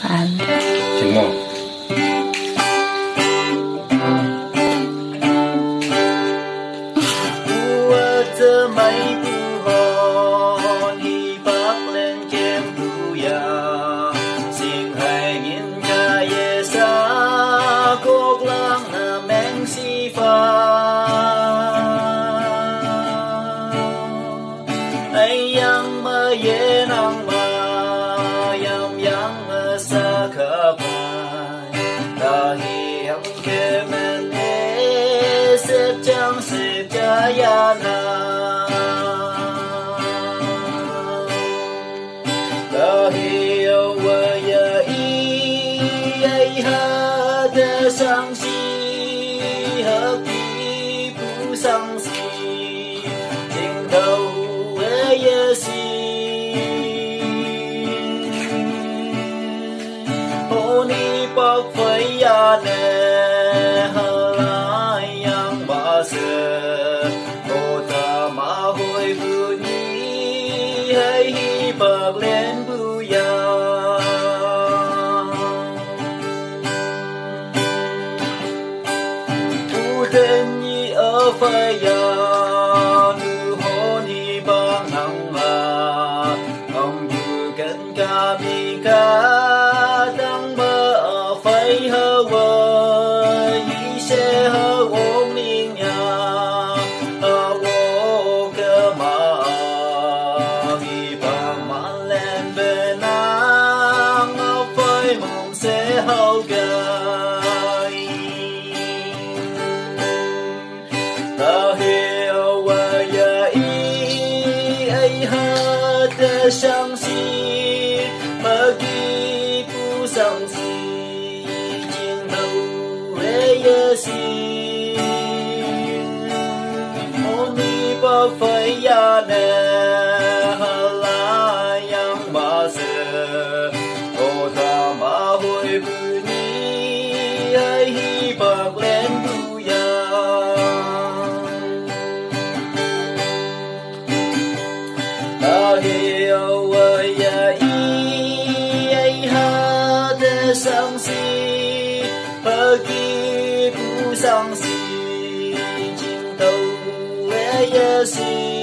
请默。Ua tơ mấy bu hòn hi bác lên kem bu ya xin hai nghìn ca ye sa cốc lang na meng si fa ai yang ma ye nang ma yam yang sa kha bai da hi yang ke men e se chang se cha ya na da hi wa ya i ai ha de sang si ha pi bu sang si jing đầu ye si hồ ni bác phải ya ne ha lai yang ba se hồ ta ma hoi bu ni hay hi bác lên bu ya tu tên ni ở phải ya nu hồ ni bác nang ma ông bu gần ca mi ca đang mơ ở phải hơ vơ y sẽ hơ ôm niên nhà hơ vô cơ mà vì bằng mà lên bên nang ở phải mong sẽ hâu gai ta hiểu và ya y ai hát de sang si pergi pu sang si jing đầu ye si oni bác phải ya ne ha la yang ba se o ta ma hoi bu ni ai hi bác lên bu ya ta hiểu và ya y ai ha de sang si pergi bu sang si jing đầu ye si